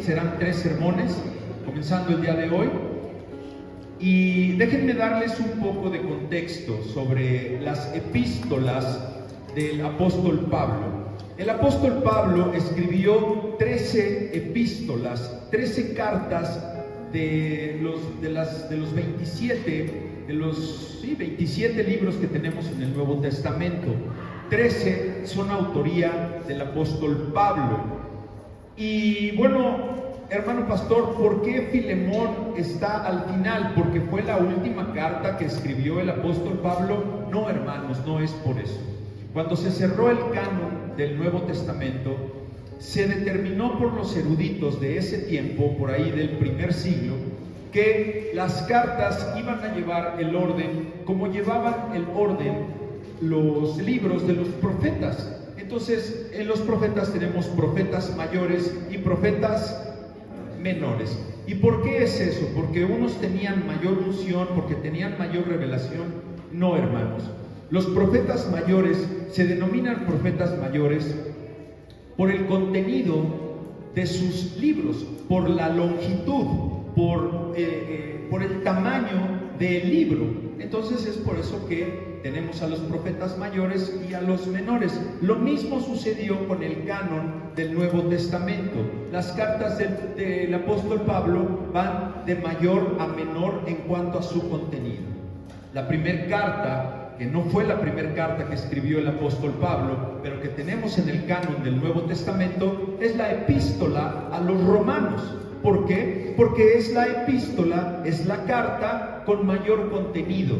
serán 3 sermones, comenzando el día de hoy. Y déjenme darles un poco de contexto sobre las epístolas del apóstol Pablo. El apóstol Pablo escribió 13 epístolas, 13 cartas de los 27 libros que tenemos en el Nuevo Testamento. 13 son autoría del apóstol Pablo. Y bueno, hermano pastor, ¿por qué Filemón está al final? ¿Porque fue la última carta que escribió el apóstol Pablo? No, hermanos, no es por eso. Cuando se cerró el canon del Nuevo Testamento, se determinó por los eruditos de ese tiempo, por ahí del primer siglo, que las cartas iban a llevar el orden como llevaban el orden los libros de los profetas. Entonces, en los profetas tenemos profetas mayores y profetas menores. ¿Y por qué es eso? ¿Porque unos tenían mayor unción, porque tenían mayor revelación? No, hermanos. Los profetas mayores se denominan profetas mayores por el contenido de sus libros, por la longitud, por el tamaño del libro. Entonces es por eso que tenemos a los profetas mayores y a los menores. Lo mismo sucedió con el canon del Nuevo Testamento. Las cartas del apóstol Pablo van de mayor a menor en cuanto a su contenido. La primera carta, que no fue la primera carta que escribió el apóstol Pablo, pero que tenemos en el canon del Nuevo Testamento, es la epístola a los romanos. ¿Por qué? Porque es la epístola, es la carta con mayor contenido,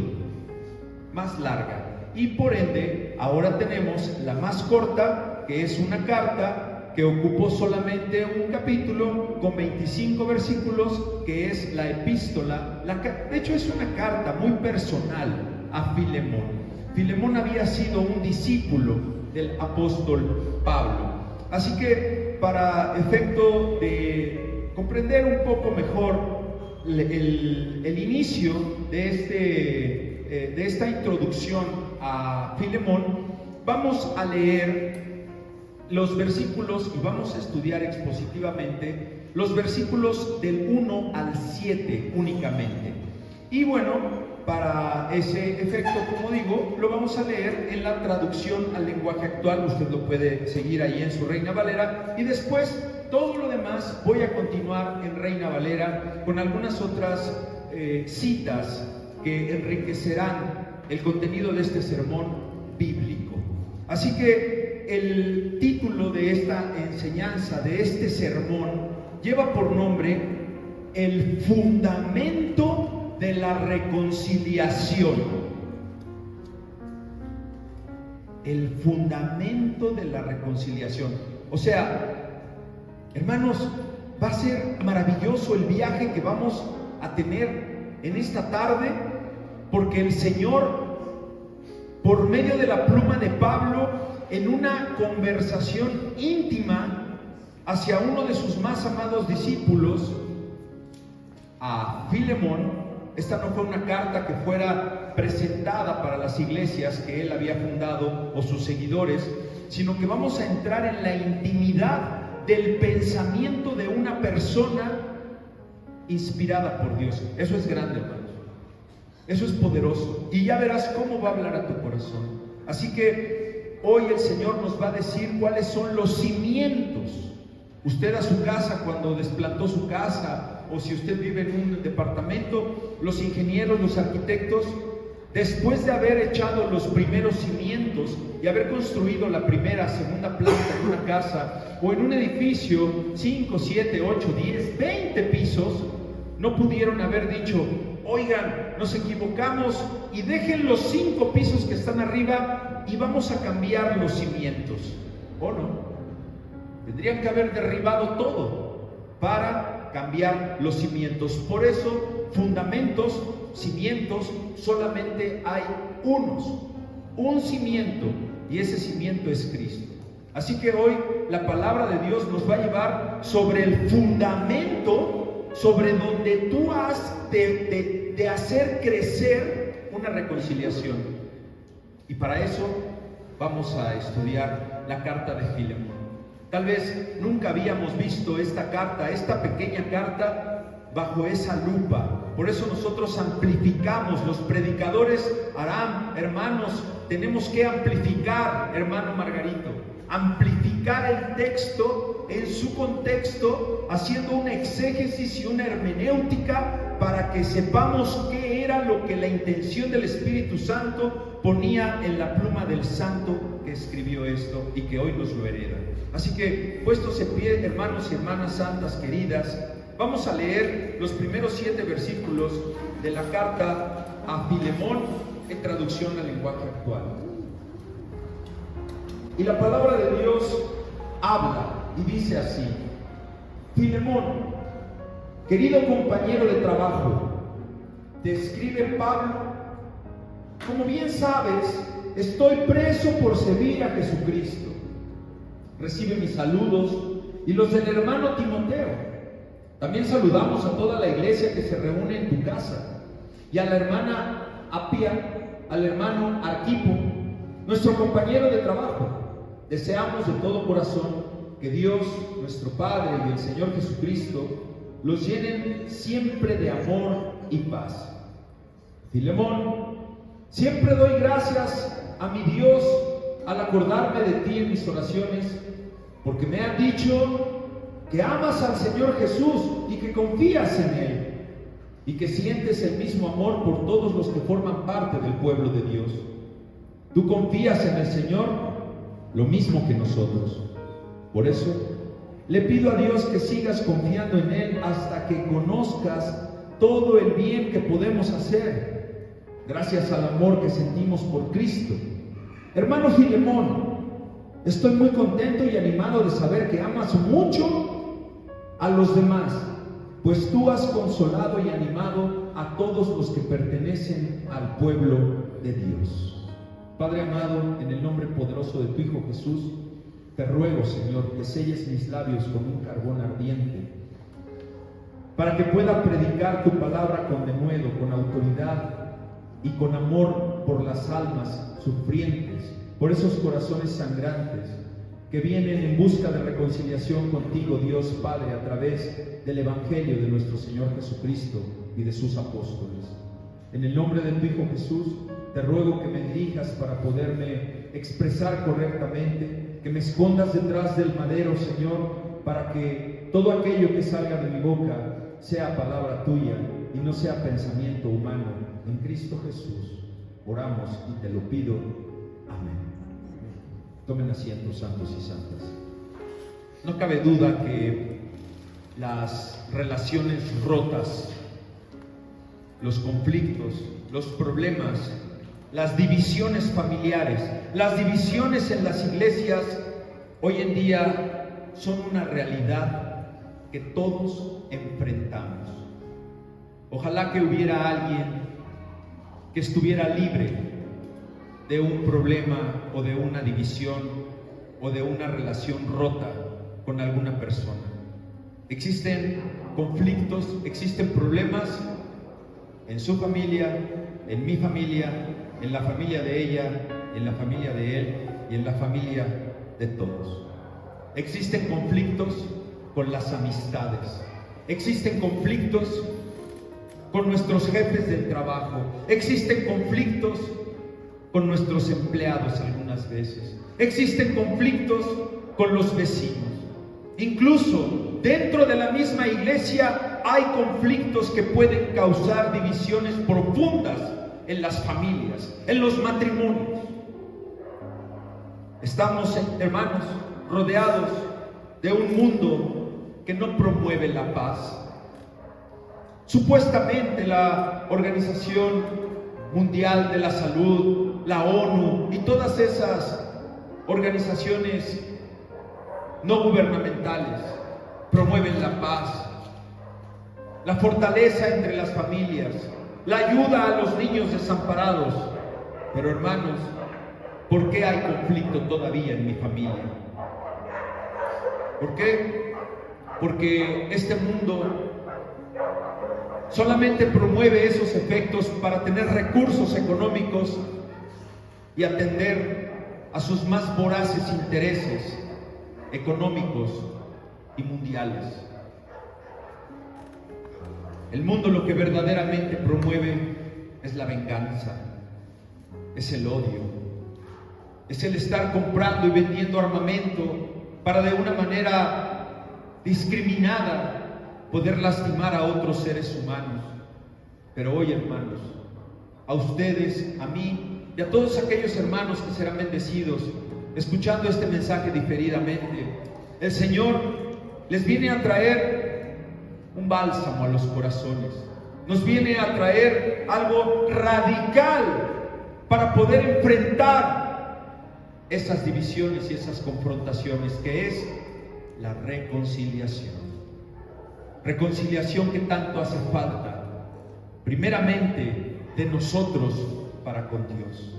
más larga. Y por ende, ahora tenemos la más corta, que es una carta que ocupó solamente un capítulo con 25 versículos, que es la epístola. De hecho, es una carta muy personal a Filemón. Filemón había sido un discípulo del apóstol Pablo. Así que, para efecto de comprender un poco mejor el inicio de esta introducción a Filemón, vamos a leer los versículos y vamos a estudiar expositivamente los versículos del 1 al 7 únicamente. Y bueno, para ese efecto, como digo, lo vamos a leer en la traducción al lenguaje actual. Usted lo puede seguir ahí en su Reina Valera, y después todo lo demás voy a continuar en Reina Valera con algunas otras citas que enriquecerán el contenido de este sermón bíblico. Así que el título de esta enseñanza, de este sermón, lleva por nombre El fundamento de la reconciliación. El fundamento de la reconciliación. O sea, hermanos, va a ser maravilloso el viaje que vamos a tener en esta tarde, porque el Señor, por medio de la pluma de Pablo, en una conversación íntima hacia uno de sus más amados discípulos, a Filemón. Esta no fue una carta que fuera presentada para las iglesias que él había fundado o sus seguidores, sino que vamos a entrar en la intimidad del pensamiento de una persona inspirada por Dios. Eso es grande, hermanos. Eso es poderoso. Y ya verás cómo va a hablar a tu corazón. Así que hoy el Señor nos va a decir cuáles son los cimientos. Usted a su casa, cuando desplantó su casa, o si usted vive en un departamento, los ingenieros, los arquitectos, después de haber echado los primeros cimientos y haber construido la primera, segunda planta en una casa o en un edificio, 5, 7, 8, 10, 20 pisos, no pudieron haber dicho: oigan, nos equivocamos y dejen los 5 pisos que están arriba y vamos a cambiar los cimientos. ¿O no? Tendrían que haber derribado todo para cambiar los cimientos. Por eso, fundamentos, cimientos, solamente hay un cimiento, y ese cimiento es Cristo. Así que hoy la palabra de Dios nos va a llevar sobre el fundamento, sobre donde tú has de hacer crecer una reconciliación. Y para eso vamos a estudiar la carta de Filemón. Tal vez nunca habíamos visto esta carta, esta pequeña carta, bajo esa lupa. Por eso nosotros amplificamos, los predicadores Aram, hermanos, tenemos que amplificar, hermano Margarito, amplificar el texto en su contexto, haciendo una exégesis y una hermenéutica para que sepamos qué era lo que la intención del Espíritu Santo ponía en la pluma del santo que escribió esto y que hoy nos lo hereda. Así que, puestos en pie, hermanos y hermanas santas queridas, vamos a leer los primeros 7 versículos de la carta a Filemón en traducción al lenguaje actual. Y la palabra de Dios habla y dice así: Filemón, querido compañero de trabajo, te escribe Pablo. Como bien sabes, estoy preso por servir a Jesucristo. Recibe mis saludos y los del hermano Timoteo. También saludamos a toda la iglesia que se reúne en tu casa, y a la hermana Apia, al hermano Arquipo, nuestro compañero de trabajo. Deseamos de todo corazón que Dios, nuestro Padre y el Señor Jesucristo los llenen siempre de amor y paz. Filemón, siempre doy gracias a mi Dios al acordarme de ti en mis oraciones, porque me han dicho que amas al Señor Jesús y que confías en Él, y que sientes el mismo amor por todos los que forman parte del pueblo de Dios. Tú confías en el Señor lo mismo que nosotros. Por eso, le pido a Dios que sigas confiando en Él hasta que conozcas todo el bien que podemos hacer, gracias al amor que sentimos por Cristo. Hermano Filemón, estoy muy contento y animado de saber que amas mucho a los demás, pues tú has consolado y animado a todos los que pertenecen al pueblo de Dios. Padre amado, en el nombre poderoso de tu Hijo Jesús, te ruego, Señor, que selles mis labios con un carbón ardiente, para que pueda predicar tu palabra con denuedo, con autoridad y con amor por las almas sufrientes, por esos corazones sangrantes que vienen en busca de reconciliación contigo, Dios Padre, a través del Evangelio de nuestro Señor Jesucristo y de sus apóstoles. En el nombre de tu Hijo Jesús, te ruego que me dirijas para poderme expresar correctamente, que me escondas detrás del madero, Señor, para que todo aquello que salga de mi boca sea palabra tuya y no sea pensamiento humano. En Cristo Jesús oramos y te lo pido. Amén. Tomen asiento, santos y santas. No cabe duda que las relaciones rotas, los conflictos, los problemas, las divisiones familiares, las divisiones en las iglesias, hoy en día son una realidad que todos enfrentamos. Ojalá que hubiera alguien que estuviera libre de un problema o de una división o de una relación rota con alguna persona. Existen conflictos, existen problemas en su familia, en mi familia, en la familia de ella, en la familia de él y en la familia de todos. Existen conflictos con las amistades, existen conflictos con nuestros jefes del trabajo, existen conflictos con nuestros empleados algunas veces, existen conflictos con los vecinos. Incluso dentro de la misma iglesia hay conflictos que pueden causar divisiones profundas en las familias, en los matrimonios. Estamos, hermanos, rodeados de un mundo que no promueve la paz. Supuestamente la Organización Mundial de la Salud, la ONU y todas esas organizaciones no gubernamentales promueven la paz, la fortaleza entre las familias, la ayuda a los niños desamparados. Pero hermanos, ¿por qué hay conflicto todavía en mi familia? ¿Por qué? Porque este mundo solamente promueve esos efectos para tener recursos económicos y atender a sus más voraces intereses económicos y mundiales. El mundo lo que verdaderamente promueve es la venganza, es el odio, es el estar comprando y vendiendo armamento para de una manera discriminada poder lastimar a otros seres humanos. Pero hoy, hermanos, a ustedes, a mí y a todos aquellos hermanos que serán bendecidos escuchando este mensaje diferidamente, el Señor les viene a traer un bálsamo a los corazones, nos viene a traer algo radical para poder enfrentar esas divisiones y esas confrontaciones, que es la reconciliación. Reconciliación que tanto hace falta, primeramente de nosotros para con Dios.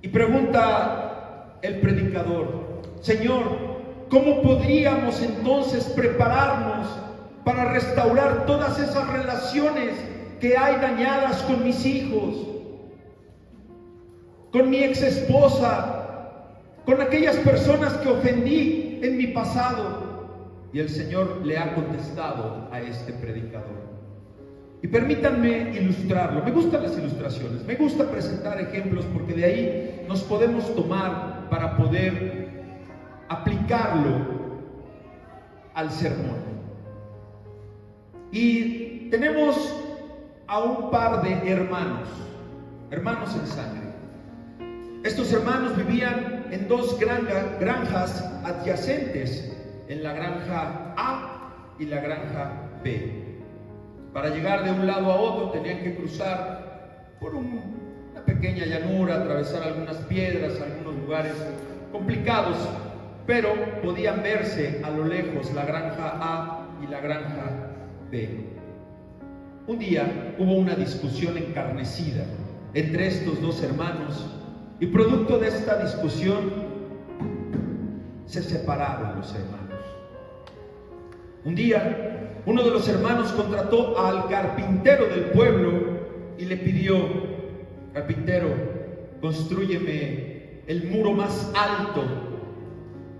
Y pregunta el predicador: Señor, ¿cómo podríamos entonces prepararnos para restaurar todas esas relaciones que hay dañadas con mis hijos, con mi ex esposa, con aquellas personas que ofendí en mi pasado? Y el Señor le ha contestado a este predicador. Y permítanme ilustrarlo. Me gustan las ilustraciones, me gusta presentar ejemplos, porque de ahí nos podemos tomar para poder aplicarlo al sermón. Y tenemos a un par de hermanos en sangre. Estos hermanos vivían en dos granjas adyacentes, en la granja A y la granja B. Para llegar de un lado a otro tenían que cruzar por una pequeña llanura, atravesar algunas piedras, algunos lugares complicados, pero podían verse a lo lejos la granja A y la granja B. Un día hubo una discusión encarnecida entre estos dos hermanos, y producto de esta discusión se separaron los hermanos. Un día, uno de los hermanos contrató al carpintero del pueblo y le pidió: carpintero, constrúyeme el muro más alto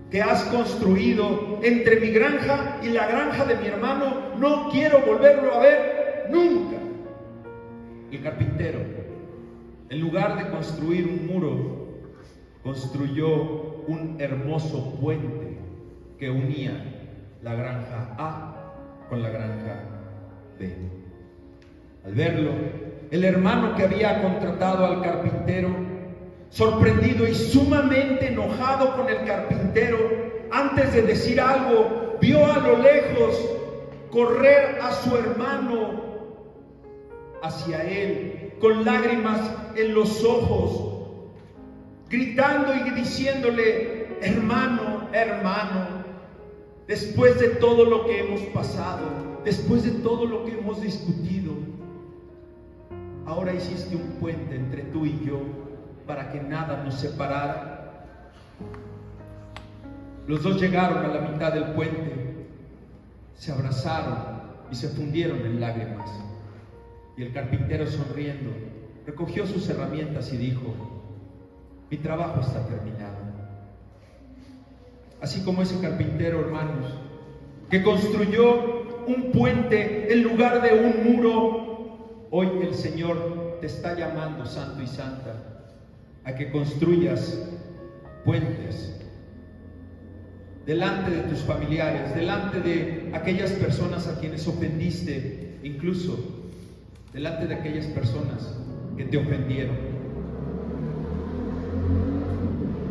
que has construido entre mi granja y la granja de mi hermano. No quiero volverlo a ver nunca. El carpintero, en lugar de construir un muro, construyó un hermoso puente que unía la granja A con la granja B. Al verlo, el hermano que había contratado al carpintero, sorprendido y sumamente enojado con el carpintero, antes de decir algo, vio a lo lejos correr a su hermano hacia él, con lágrimas en los ojos, gritando y diciéndole: hermano, después de todo lo que hemos pasado, después de todo lo que hemos discutido, ahora hiciste un puente entre tú y yo para que nada nos separara. Los dos llegaron a la mitad del puente, se abrazaron y se fundieron en lágrimas. Y el carpintero, sonriendo, recogió sus herramientas y dijo: mi trabajo está terminado. Así como ese carpintero, hermanos, que construyó un puente en lugar de un muro, hoy el Señor te está llamando, santo y santa, a que construyas puentes delante de tus familiares, delante de aquellas personas a quienes ofendiste, incluso delante de aquellas personas que te ofendieron.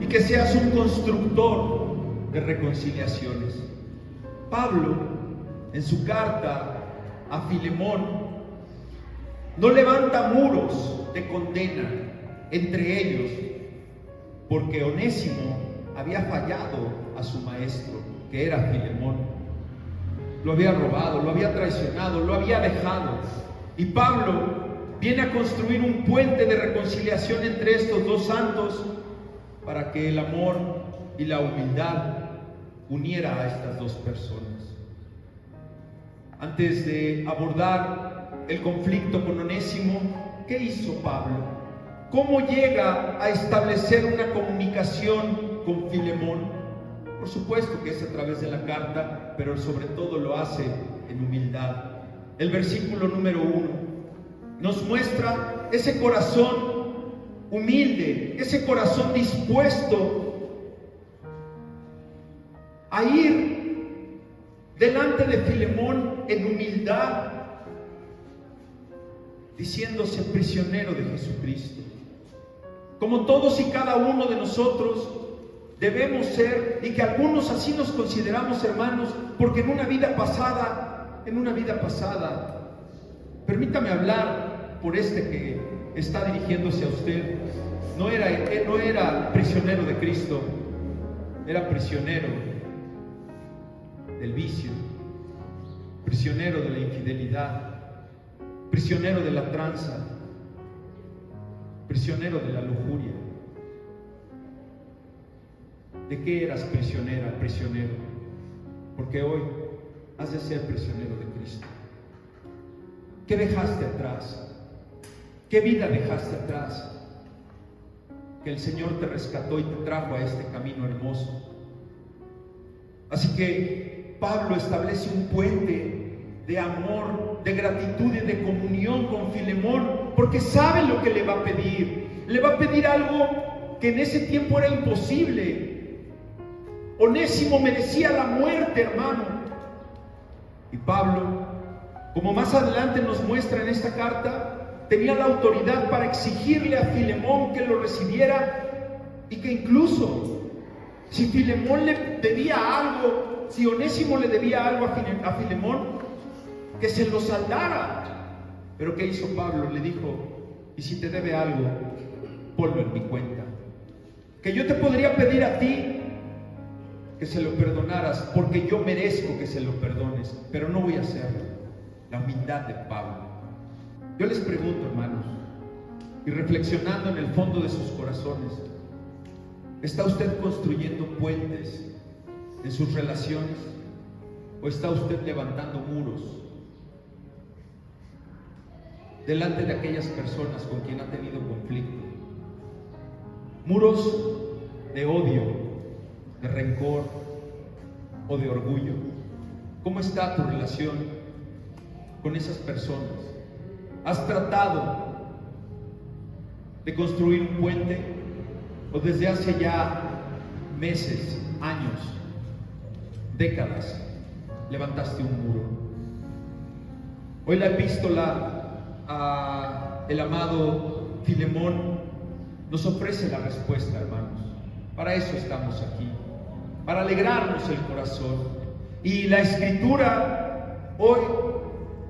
Y que seas un constructor de reconciliaciones. Pablo, en su carta a Filemón, no levanta muros de condena entre ellos, porque Onésimo había fallado a su maestro, que era Filemón. Lo había robado, lo había traicionado, lo había dejado. Y Pablo viene a construir un puente de reconciliación entre estos dos santos, para que el amor y la humildad uniera a estas dos personas. Antes de abordar el conflicto con Onésimo, ¿qué hizo Pablo? ¿Cómo llega a establecer una comunicación con Filemón? Por supuesto que es a través de la carta, pero sobre todo lo hace en humildad. El versículo número 1 nos muestra ese corazón humilde, ese corazón dispuesto a ir delante de Filemón en humildad, diciéndose prisionero de Jesucristo. Como todos y cada uno de nosotros debemos ser, y que algunos así nos consideramos hermanos, porque en una vida pasada, permítame hablar por este que está dirigiéndose a usted, no era prisionero de Cristo, era prisionero del vicio, prisionero de la infidelidad, prisionero de la tranza, prisionero de la lujuria. ¿De qué eras prisionera, prisionero? Porque hoy has de ser prisionero de Cristo. ¿Qué dejaste atrás? ¿Qué vida dejaste atrás? Que el Señor te rescató y te trajo a este camino hermoso. Así que Pablo establece un puente de amor, de gratitud y de comunión con Filemón, porque sabe lo que le va a pedir. Le va a pedir algo que en ese tiempo era imposible. Onésimo merecía la muerte, hermano. Y Pablo, como más adelante nos muestra en esta carta, tenía la autoridad para exigirle a Filemón que lo recibiera, y que incluso si Filemón le debía algo, si Onésimo le debía algo a Filemón, que se lo saldara. Pero ¿qué hizo Pablo? Le dijo: y si te debe algo, ponlo en mi cuenta. Que yo te podría pedir a ti que se lo perdonaras, porque yo merezco que se lo perdones, pero no voy a hacerlo. La humildad de Pablo. Yo les pregunto, hermanos, y reflexionando en el fondo de sus corazones, ¿está usted construyendo puentes en sus relaciones? ¿O está usted levantando muros delante de aquellas personas con quien ha tenido conflicto? Muros de odio, de rencor o de orgullo. ¿Cómo está tu relación con esas personas? ¿Has tratado de construir un puente, o desde hace ya meses, años, décadas, levantaste un muro? Hoy la epístola a el amado Filemón nos ofrece la respuesta, hermanos. Para eso estamos aquí, para alegrarnos el corazón. Y la Escritura hoy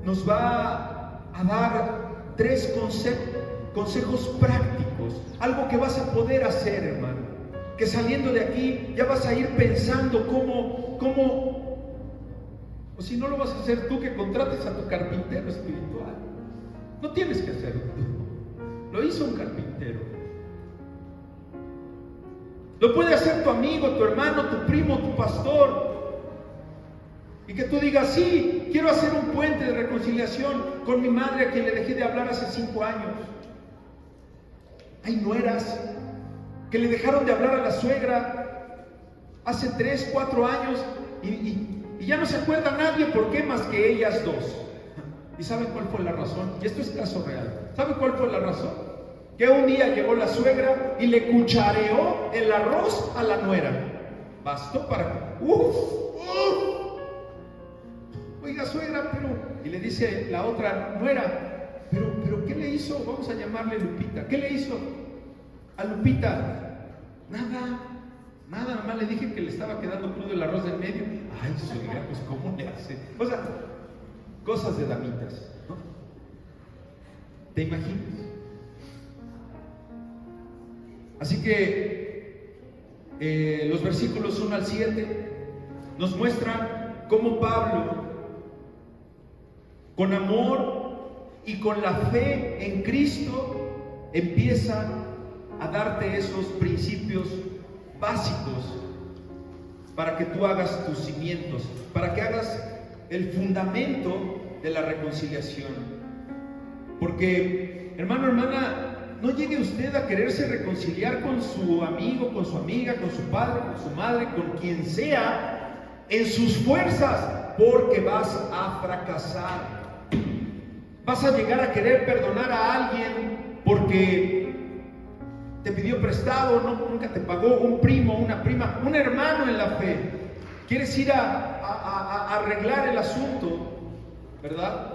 nos va a dar 3 consejos prácticos, algo que vas a poder hacer, hermano, que saliendo de aquí ya vas a ir pensando cómo, o si no lo vas a hacer tú, que contrates a tu carpintero espiritual. No tienes que hacerlo tú, lo hizo un carpintero. Lo puede hacer tu amigo, tu hermano, tu primo, tu pastor. Y que tú digas: sí, quiero hacer un puente de reconciliación con mi madre, a quien le dejé de hablar hace 5 años. Hay nueras que le dejaron de hablar a la suegra hace 3, 4 años y ya no se acuerda nadie. ¿Por qué? Más que ellas dos. ¿Y saben cuál fue la razón? Y esto es caso real. ¿Saben cuál fue la razón? Que un día llegó la suegra y le cuchareó el arroz a la nuera. Bastó para... Oiga, suegra, pero... Y le dice la otra nuera: pero ¿qué le hizo? Vamos a llamarle Lupita. ¿Qué le hizo a Lupita? Nada, nada más le dije que le estaba quedando crudo el arroz del medio. Ay, suegra, pues ¿cómo le hace? O sea, cosas de damitas, ¿no? ¿Te imaginas? Así que los versículos 1 al 7 nos muestran cómo Pablo, con amor y con la fe en Cristo, empieza a darte esos principios básicos para que tú hagas tus cimientos, para que hagas el fundamento de la reconciliación. Porque, hermano, hermana, no llegue usted a quererse reconciliar con su amigo, con su amiga, con su padre, con su madre, con quien sea, en sus fuerzas, porque vas a fracasar. Vas a llegar a querer perdonar a alguien porque te pidió prestado, nunca te pagó, un primo, una prima, un hermano en la fe. Quieres ir a arreglar el asunto, ¿verdad?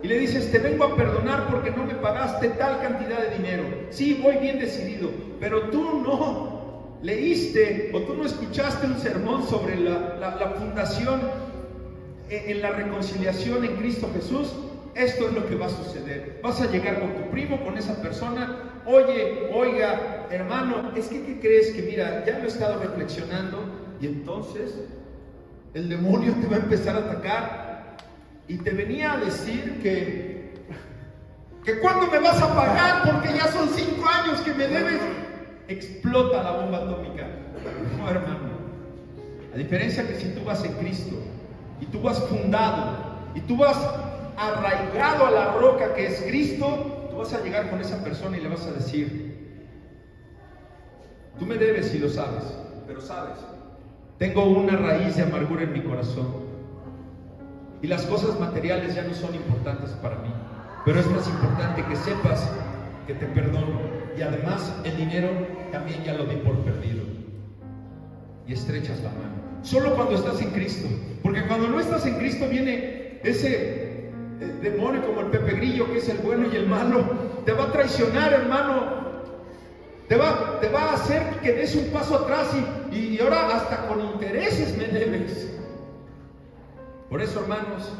Y le dices, te vengo a perdonar porque no me pagaste tal cantidad de dinero. Sí, voy bien decidido, pero tú no leíste o tú no escuchaste un sermón sobre la fundación en la reconciliación en Cristo Jesús. Esto es lo que va a suceder. Vas a llegar con tu primo, con esa persona. Oiga, hermano, es que ¿qué crees? Que mira, ya lo he estado reflexionando y entonces el demonio te va a empezar a atacar. Y te venía a decir que ¿cuándo me vas a pagar? Porque ya son 5 años que me debes. Explota la bomba atómica. No, hermano. A diferencia que si tú vas en Cristo y tú vas fundado y tú vas arraigado a la roca que es Cristo, tú vas a llegar con esa persona y le vas a decir, tú me debes y lo sabes, pero sabes, tengo una raíz de amargura en mi corazón. Y las cosas materiales ya no son importantes para mí, pero es más importante que sepas que te perdono. Y además el dinero también ya lo di por perdido. Y estrechas la mano. Solo cuando estás en Cristo. Porque cuando no estás en Cristo viene ese demonio como el Pepe Grillo, que es el bueno y el malo. Te va a traicionar, hermano. Te va a hacer que des un paso atrás y ahora hasta con intereses me debes. Por eso, hermanos,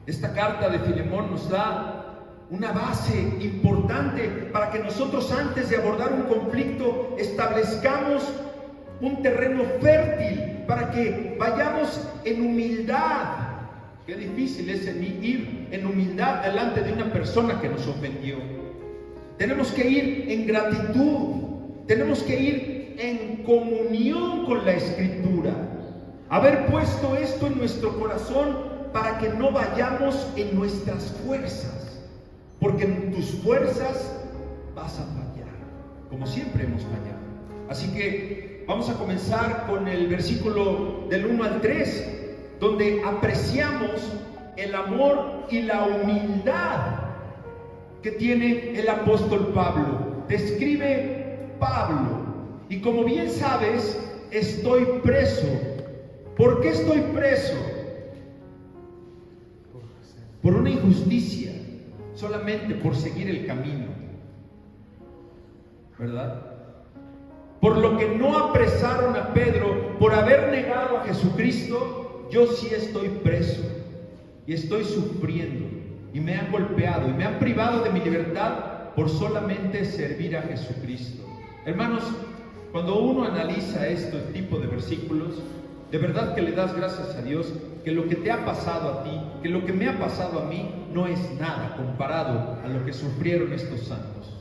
esta carta de Filemón nos da una base importante para que nosotros, antes de abordar un conflicto, establezcamos un terreno fértil para que vayamos en humildad. Qué difícil es ir en humildad delante de una persona que nos ofendió. Tenemos que ir en gratitud, tenemos que ir en comunión con la Escritura. Haber puesto esto en nuestro corazón para que no vayamos en nuestras fuerzas, porque en tus fuerzas vas a fallar, como siempre hemos fallado. Así que vamos a comenzar con el versículo del 1 al 3, donde apreciamos el amor y la humildad que tiene el apóstol Pablo. Describe Pablo, y como bien sabes, estoy preso. ¿Por qué estoy preso? Por una injusticia, solamente por seguir el camino, ¿verdad? Por lo que no apresaron a Pedro, por haber negado a Jesucristo, yo sí estoy preso y estoy sufriendo y me han golpeado y me han privado de mi libertad por solamente servir a Jesucristo. Hermanos, cuando uno analiza este tipo de versículos, de verdad que le das gracias a Dios que lo que te ha pasado a ti, que lo que me ha pasado a mí, no es nada comparado a lo que sufrieron estos santos.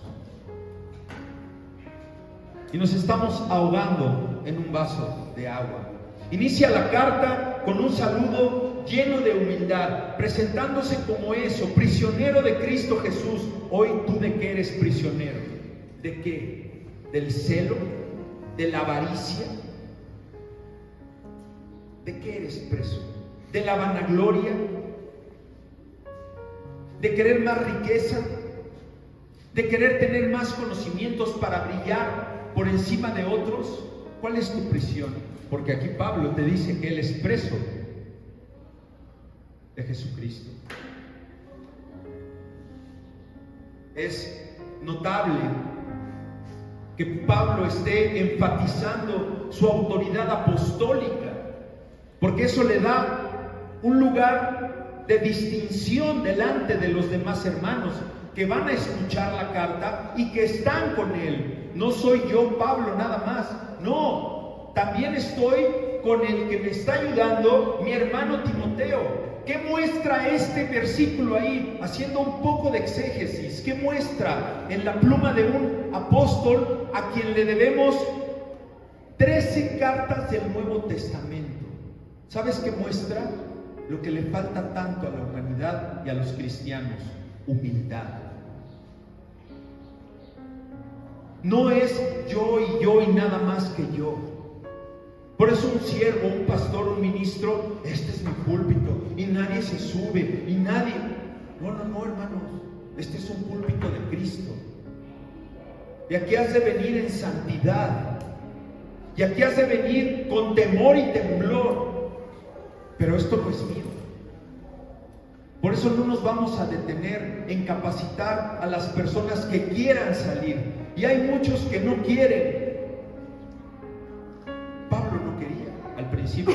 Y nos estamos ahogando en un vaso de agua. Inicia la carta con un saludo lleno de humildad, presentándose como eso, prisionero de Cristo Jesús. Hoy, ¿tú de qué eres prisionero? ¿De qué? ¿Del celo? ¿De la avaricia? ¿De qué eres preso? ¿De la vanagloria? ¿De querer más riqueza? ¿De querer tener más conocimientos para brillar por encima de otros? ¿Cuál es tu prisión? Porque aquí Pablo te dice que él es preso de Jesucristo. Es notable que Pablo esté enfatizando su autoridad apostólica, porque eso le da un lugar de distinción delante de los demás hermanos que van a escuchar la carta y que están con él. No soy yo, Pablo, nada más. No, también estoy con el que me está ayudando, mi hermano Timoteo. ¿Qué muestra este versículo ahí? Haciendo un poco de exégesis. ¿Qué muestra en la pluma de un apóstol a quien le debemos 13 cartas del Nuevo Testamento? ¿Sabes qué muestra? Lo que le falta tanto a la humanidad y a los cristianos: humildad. No es yo y nada más que yo. Por eso un siervo, un pastor, un ministro, este es mi púlpito y nadie se sube y nadie. No, hermanos, este es un púlpito de Cristo. Y aquí has de venir en santidad. Y aquí has de venir con temor y temblor. Pero esto no es mío. Por eso no nos vamos a detener en capacitar a las personas que quieran salir. Y hay muchos que no quieren. Pablo no quería al principio,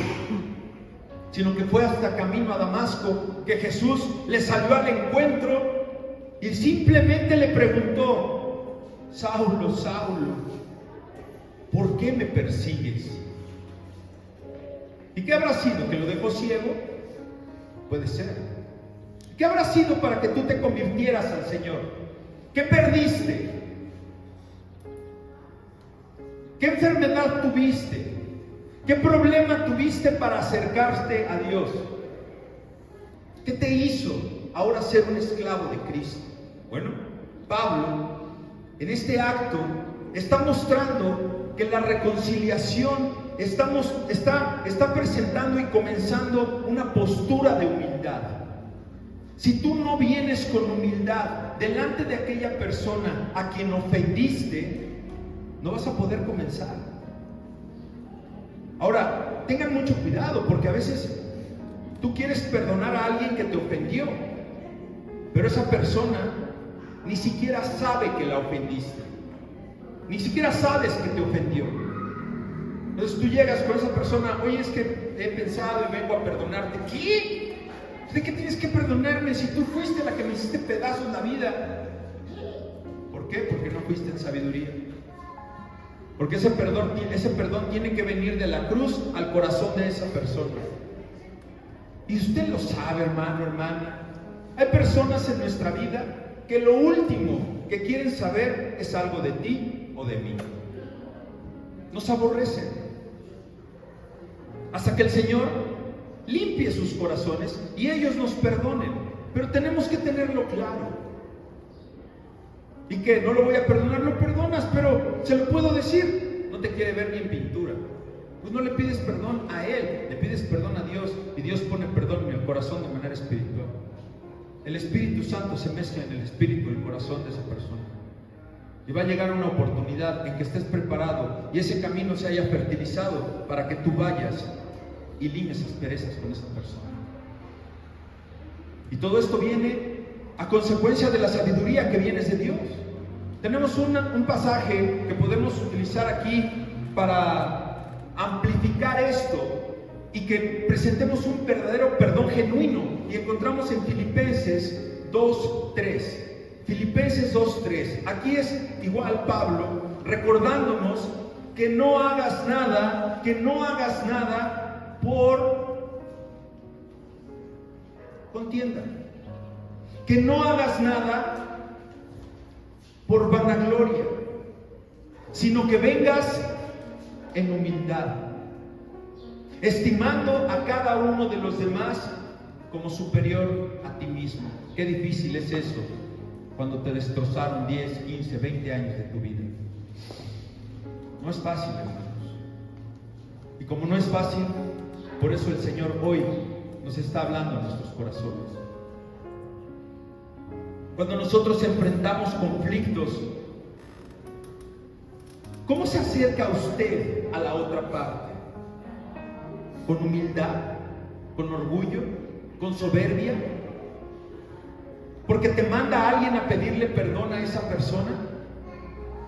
sino que fue hasta camino a Damasco que Jesús le salió al encuentro y simplemente le preguntó: Saulo, Saulo, ¿por qué me persigues? ¿Y qué habrá sido? ¿Que lo dejó ciego? Puede ser. ¿Qué habrá sido para que tú te convirtieras al Señor? ¿Qué perdiste? ¿Qué enfermedad tuviste? ¿Qué problema tuviste para acercarte a Dios? ¿Qué te hizo ahora ser un esclavo de Cristo? Bueno, Pablo en este acto está mostrando que la reconciliación está presentando y comenzando una postura de humildad. Si tú no vienes con humildad delante de aquella persona a quien ofendiste, no vas a poder comenzar. Ahora, tengan mucho cuidado, porque a veces tú quieres perdonar a alguien que te ofendió, pero esa persona ni siquiera sabe que la ofendiste, ni siquiera sabes que te ofendió. Entonces tú llegas con esa persona: oye, es que he pensado y vengo a perdonarte. ¿Qué? ¿De qué tienes que perdonarme si tú fuiste la que me hiciste pedazos la vida? ¿Por qué? Porque no fuiste en sabiduría. Porque ese perdón tiene que venir de la cruz al corazón de esa persona. Y usted lo sabe, hermano, hermana. Hay personas en nuestra vida que lo último que quieren saber es algo de ti o de mí. Nos aborrecen. Hasta que el Señor limpie sus corazones y ellos nos perdonen. Pero tenemos que tenerlo claro. ¿Y qué? ¿No lo voy a perdonar? Lo perdonas, pero se lo puedo decir: no te quiere ver ni en pintura. Pues no le pides perdón a Él, le pides perdón a Dios, y Dios pone perdón en el corazón de manera espiritual. El Espíritu Santo se mezcla en el espíritu y el corazón de esa persona. Y va a llegar una oportunidad en que estés preparado y ese camino se haya fertilizado para que tú vayas y limes asperezas con esa persona. Y todo esto viene a consecuencia de la sabiduría que viene de Dios. Tenemos un pasaje que podemos utilizar aquí para amplificar esto y que presentemos un verdadero perdón genuino, y encontramos en Filipenses 2:3. Filipenses 2:3. Aquí es igual Pablo recordándonos que no hagas nada por contienda. Que no hagas nada por vanagloria, sino que vengas en humildad, estimando a cada uno de los demás como superior a ti mismo. Qué difícil es eso cuando te destrozaron 10, 15, 20 años de tu vida. No es fácil, hermanos. Y como no es fácil, por eso el Señor hoy nos está hablando a nuestros corazones. Cuando nosotros enfrentamos conflictos, ¿cómo se acerca usted a la otra parte? ¿Con humildad? ¿Con orgullo? ¿Con soberbia? ¿Porque te manda a alguien a pedirle perdón a esa persona?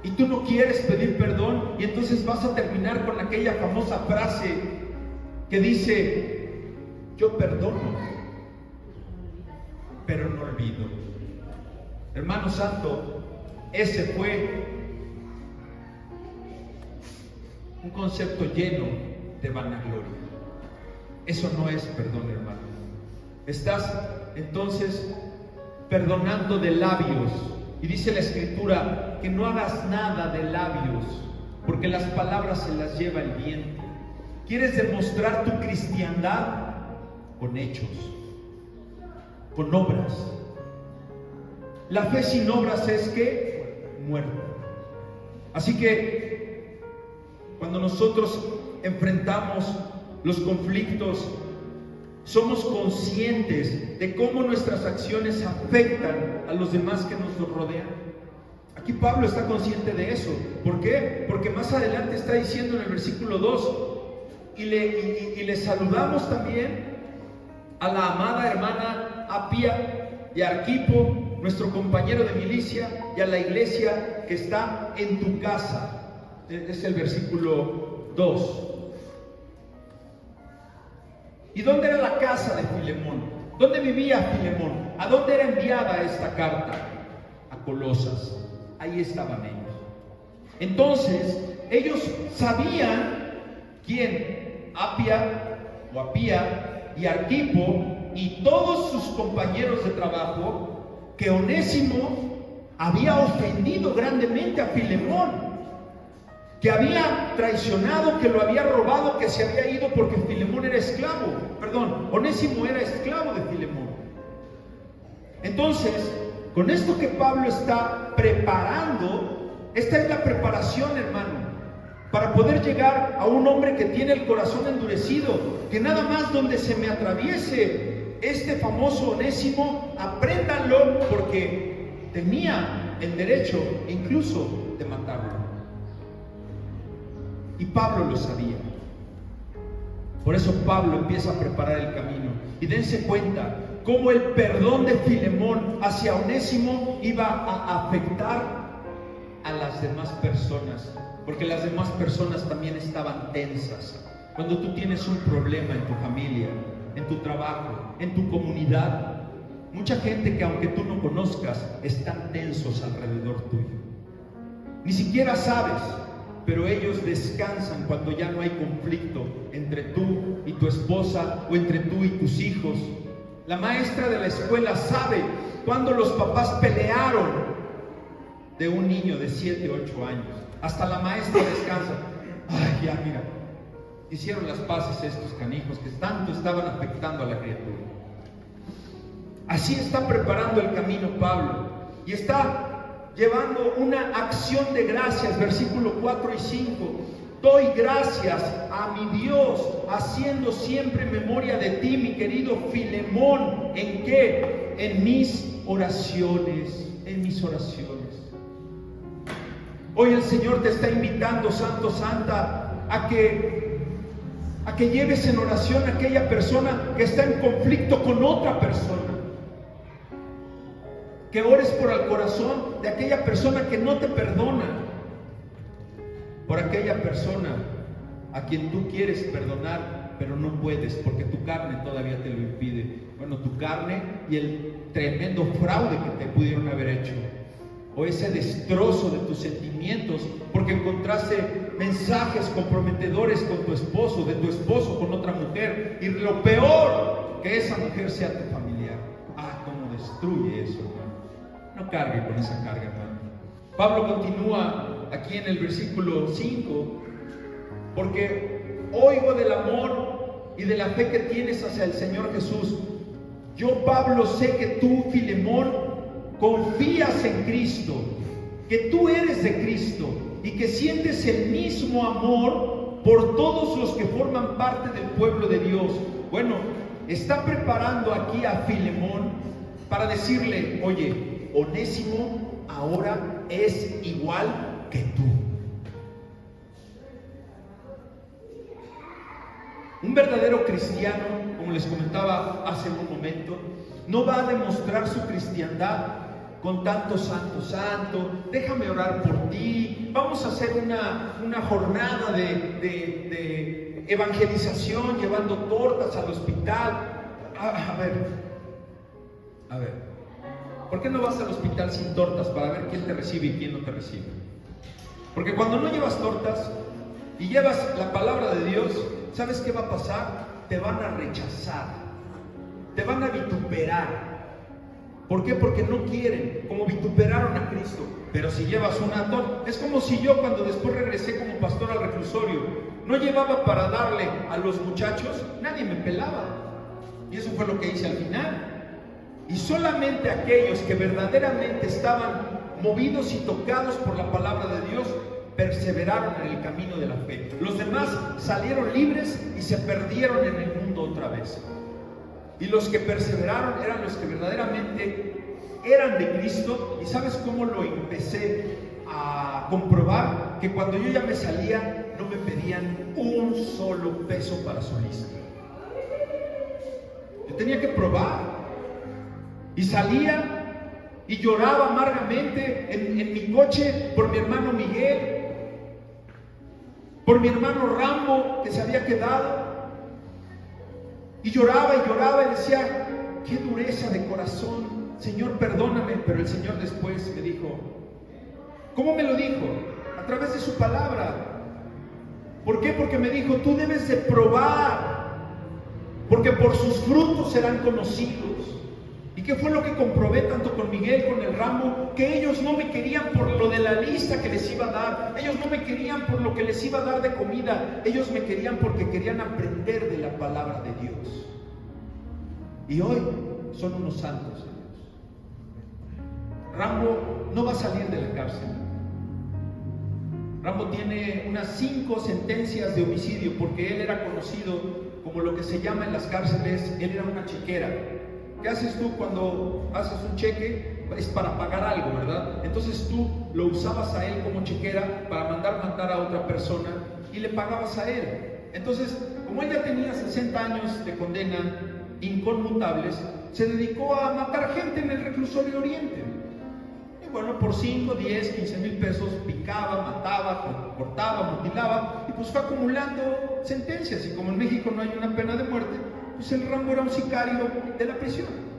Y tú no quieres pedir perdón, y entonces vas a terminar con aquella famosa frase que dice: yo perdono, pero no olvido. Hermano santo, ese fue un concepto lleno de vanagloria. Eso no es perdón, hermano. Estás entonces perdonando de labios, y dice la Escritura que no hagas nada de labios, porque las palabras se las lleva el viento. ¿Quieres demostrar tu cristiandad? Con hechos, con obras. La fe sin obras es que muerta. Así que cuando nosotros enfrentamos los conflictos, somos conscientes de cómo nuestras acciones afectan a los demás que nos rodean. Aquí Pablo está consciente de eso. ¿Por qué? Porque más adelante está diciendo en el versículo 2, y le saludamos también a la amada hermana Apia y a Arquipo, nuestro compañero de milicia, y a la iglesia que está en tu casa. Es el versículo 2. ¿Y dónde era la casa de Filemón? ¿Dónde vivía Filemón? ¿A dónde era enviada esta carta? A Colosas. Ahí estaban ellos. Entonces, ellos sabían quién, Apia y Arquipo y todos sus compañeros de trabajo, que Onésimo había ofendido grandemente a Filemón, que había traicionado, que lo había robado, que se había ido porque Filemón era esclavo. Onésimo era esclavo de Filemón. Entonces, con esto que Pablo está preparando, esta es la preparación, hermano, para poder llegar a un hombre que tiene el corazón endurecido, que nada más donde se me atraviese este famoso Onésimo, apréndanlo, porque tenía el derecho incluso de matarlo. Y Pablo lo sabía. Por eso Pablo empieza a preparar el camino. Y dense cuenta cómo el perdón de Filemón hacia Onésimo iba a afectar a las demás personas, porque las demás personas también estaban tensas. Cuando tú tienes un problema en tu familia, en tu trabajo, en tu comunidad, mucha gente que aunque tú no conozcas, están tensos alrededor tuyo. Ni siquiera sabes, pero ellos descansan cuando ya no hay conflicto entre tú y tu esposa o entre tú y tus hijos. La maestra de la escuela sabe cuando los papás pelearon de un niño de 7 o 8 años. Hasta la maestra descansa. Ay, ya mira, hicieron las paces estos canijos que tanto estaban afectando a la criatura. Así está preparando el camino Pablo, y está llevando una acción de gracias, versículo 4 y 5. Doy gracias a mi Dios, haciendo siempre memoria de ti, mi querido Filemón. ¿En qué? En mis oraciones, en mis oraciones. Hoy el Señor te está invitando, santo, santa, a que lleves en oración a aquella persona que está en conflicto con otra persona. Que ores por el corazón de aquella persona que no te perdona, por aquella persona a quien tú quieres perdonar, pero no puedes porque tu carne todavía te lo impide. Bueno, tu carne y el tremendo fraude que te pudieron haber hecho, o ese destrozo de tus sentimientos porque encontraste mensajes comprometedores con tu esposo, de tu esposo con otra mujer, y lo peor, que esa mujer sea tu familiar. Cómo destruye eso, hermano. No cargue con esa carga, hermano. Pablo continúa aquí en el versículo 5, porque oigo del amor y de la fe que tienes hacia el Señor Jesús. Yo, Pablo, sé que tú, Filemón, confías en Cristo, que tú eres de Cristo y que sientes el mismo amor por todos los que forman parte del pueblo de Dios. Bueno, está preparando aquí a Filemón para decirle: oye, Onésimo ahora es igual que tú. Un verdadero cristiano, como les comentaba hace un momento, no va a demostrar su cristiandad con tanto santo, déjame orar por ti, vamos a hacer una jornada de evangelización llevando tortas al hospital. A ver, ¿por qué no vas al hospital sin tortas para ver quién te recibe y quién no te recibe? Porque cuando no llevas tortas y llevas la palabra de Dios, ¿sabes qué va a pasar? Te van a rechazar, te van a vituperar. ¿Por qué? Porque no quieren, como vituperaron a Cristo. Pero si llevas una torta, es como si yo, cuando después regresé como pastor al reclusorio, no llevaba para darle a los muchachos, nadie me pelaba. Y eso fue lo que hice al final. Y solamente aquellos que verdaderamente estaban movidos y tocados por la palabra de Dios perseveraron en el camino de la fe. Los demás salieron libres y se perdieron en el mundo otra vez. Y los que perseveraron eran los que verdaderamente eran de Cristo. ¿Y sabes cómo lo empecé a comprobar? Que cuando yo ya me salía, no me pedían un solo peso para su lista. Yo tenía que probar. Y salía y lloraba amargamente en mi coche por mi hermano Miguel, por mi hermano Rambo que se había quedado. Y lloraba y decía, qué dureza de corazón, Señor, perdóname. Pero el Señor después me dijo, ¿cómo me lo dijo? A través de su palabra. ¿Por qué? Porque me dijo, tú debes de probar, porque por sus frutos serán conocidos. ¿Y qué fue lo que comprobé tanto con Miguel, con el Rambo? Que ellos no me querían por lo de la lista que les iba a dar. Ellos no me querían por lo que les iba a dar de comida. Ellos me querían porque querían aprender de la palabra de Dios. Y hoy son unos santos de Dios. Rambo no va a salir de la cárcel. Rambo tiene unas 5 sentencias de homicidio porque él era conocido como lo que se llama en las cárceles, él era una chequera. ¿Qué haces tú cuando haces un cheque? Es para pagar algo, ¿verdad? Entonces tú lo usabas a él como chequera para mandar matar a otra persona y le pagabas a él. Entonces, como él ya tenía 60 años de condena inconmutables, se dedicó a matar gente en el reclusorio Oriente. Y bueno, por 5, 10, 15 mil pesos picaba, mataba, cortaba, mutilaba y pues fue acumulando sentencias. Y como en México no hay una pena de muerte, pues el Rambo era un sicario de la prisión.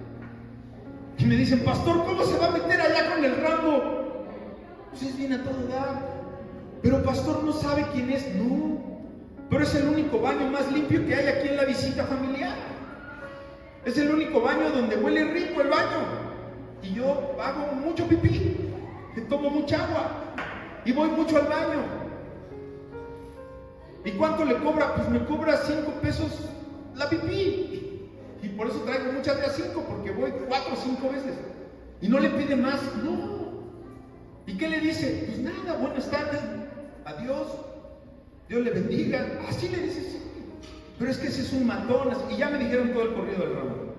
Y me dicen, pastor, ¿cómo se va a meter allá con el Rambo? Pues es bien a todo dar. Pero pastor, ¿no sabe quién es? No, pero es el único baño más limpio que hay aquí en la visita familiar. Es el único baño donde huele rico el baño. Y yo hago mucho pipí, tomo mucha agua y voy mucho al baño. ¿Y cuánto le cobra? Pues me cobra 5 pesos la pipí. Y por eso traigo muchas de a 5, porque voy 4 o 5 veces. Y no le pide más, no. ¿Y qué le dice? Pues nada, buenas tardes, adiós, Dios le bendiga. Así le dice, sí. Pero es que ese es un matón. Y ya me dijeron todo el corrido del Rambo.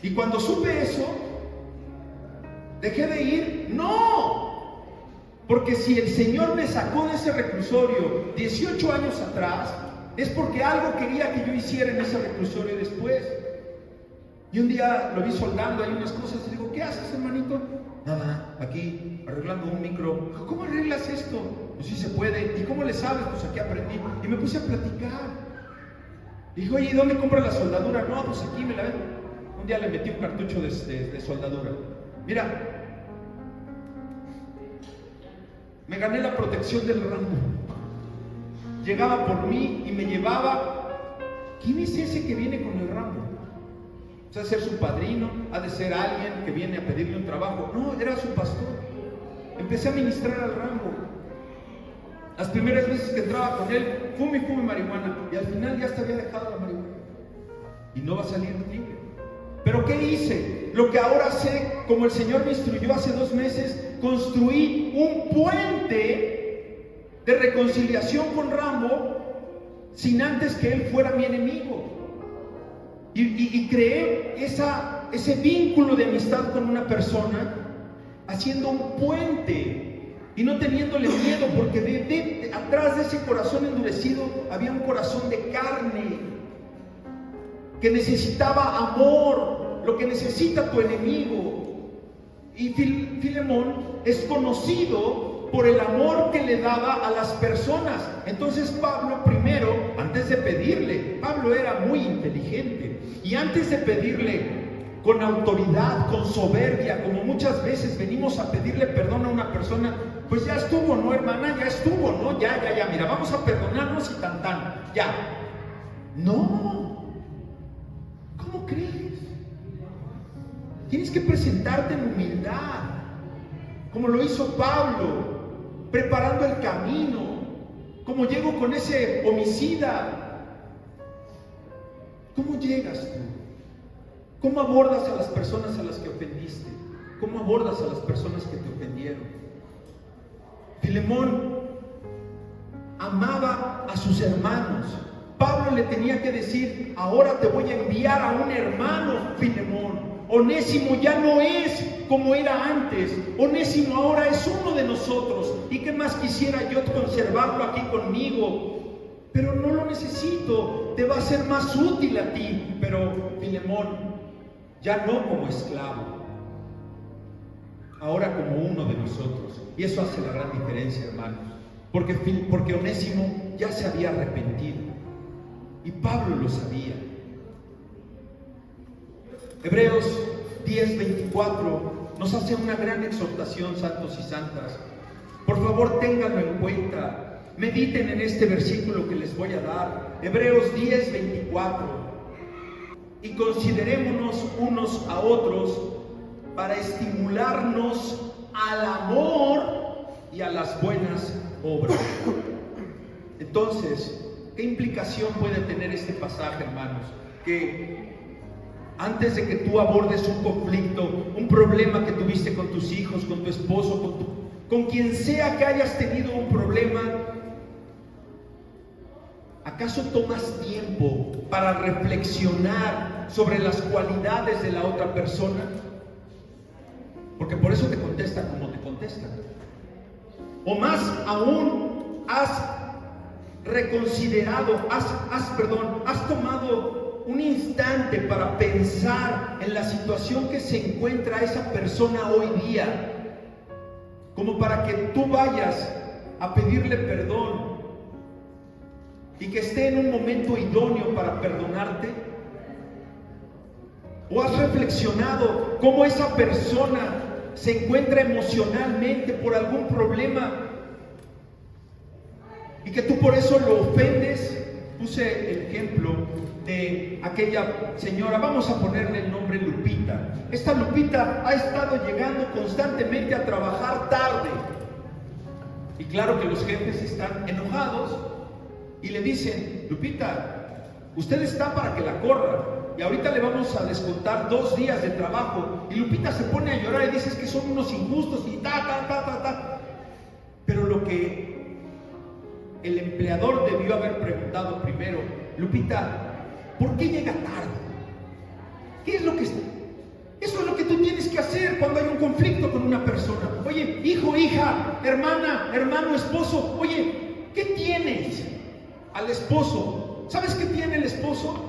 Y cuando supe eso, ¿dejé de ir? ¡No! Porque si el Señor me sacó de ese reclusorio 18 años atrás, es porque algo quería que yo hiciera en ese reclusorio después. Y un día lo vi soldando ahí unas cosas y digo, ¿qué haces, hermanito? Nada, aquí arreglando un micro. ¿Cómo arreglas esto? Pues sí se puede. ¿Y cómo le sabes? Pues aquí aprendí. Y me puse a platicar. Y dijo, oye, ¿y dónde compras la soldadura? No, pues aquí me la ven. Un día le metí un cartucho de soldadura. Mira, me gané la protección del Rambo. Llegaba por mí y me llevaba. ¿Quién es ese que viene con el Rambo? O sea, ser su padrino, ha de ser alguien que viene a pedirle un trabajo. No, era su pastor. Empecé a ministrar al Rambo. Las primeras veces que entraba con él, fume marihuana. Y al final ya hasta había dejado la marihuana. Y no va a salir libre. ¿Pero qué hice? Lo que ahora sé, como el Señor me instruyó hace 2 meses, construí un puente de reconciliación con Rambo sin antes que él fuera mi enemigo. Y creé ese vínculo de amistad con una persona, haciendo un puente y no teniéndole miedo, porque atrás de ese corazón endurecido había un corazón de carne que necesitaba amor, lo que necesita tu enemigo. Y Filemón es conocido por el amor que le daba a las personas. Entonces Pablo primero, antes de pedirle, Pablo era muy inteligente, y antes de pedirle con autoridad, con soberbia, como muchas veces venimos a pedirle perdón a una persona, pues ya estuvo, ¿no, hermana? Ya estuvo, ¿no? Ya, mira, vamos a perdonarnos y ya. No, ¿cómo crees? Tienes que presentarte en humildad, como lo hizo Pablo, preparando el camino, como llegó con ese homicida. ¿Cómo llegas tú? ¿Cómo abordas a las personas a las que ofendiste? ¿Cómo abordas a las personas que te ofendieron? Filemón amaba a sus hermanos. Pablo le tenía que decir: ahora te voy a enviar a un hermano, Filemón. Onésimo ya no es como era antes. Onésimo ahora es uno de nosotros. ¿Y qué más quisiera yo conservarlo aquí conmigo? Pero no lo necesito. Te va a ser más útil a ti. Pero Filemón, ya no como esclavo, ahora como uno de nosotros. Y eso hace la gran diferencia, hermanos. Porque Onésimo ya se había arrepentido. Y Pablo lo sabía. Hebreos 10:24 nos hace una gran exhortación, santos y santas. Por favor, ténganlo en cuenta. Mediten en este versículo que les voy a dar. Hebreos 10:24. Y considerémonos unos a otros para estimularnos al amor y a las buenas obras. Entonces, ¿qué implicación puede tener este pasaje, hermanos? Que antes de que tú abordes un conflicto, un problema que tuviste con tus hijos, con tu esposo, con quien sea que hayas tenido un problema, ¿acaso tomas tiempo para reflexionar sobre las cualidades de la otra persona? Porque por eso te contesta como te contesta. O más aún, has reconsiderado, has tomado un instante para pensar en la situación que se encuentra esa persona hoy día, como para que tú vayas a pedirle perdón y que esté en un momento idóneo para perdonarte. ¿O has reflexionado cómo esa persona se encuentra emocionalmente por algún problema y que tú por eso lo ofendes? Puse el ejemplo de aquella señora, vamos a ponerle el nombre Lupita. Esta Lupita ha estado llegando constantemente a trabajar tarde. Y claro que los jefes están enojados y le dicen: Lupita, usted está para que la corra y ahorita le vamos a descontar 2 días de trabajo. Y Lupita se pone a llorar y dice: es que son unos injustos y ta. Pero lo que el empleador debió haber preguntado primero: Lupita, ¿por qué llega tarde? ¿Qué es lo que está? Eso es lo que tú tienes que hacer cuando hay un conflicto con una persona. Oye, hijo, hija, hermana, hermano, esposo, oye, ¿qué tienes al esposo? ¿Sabes qué tiene el esposo?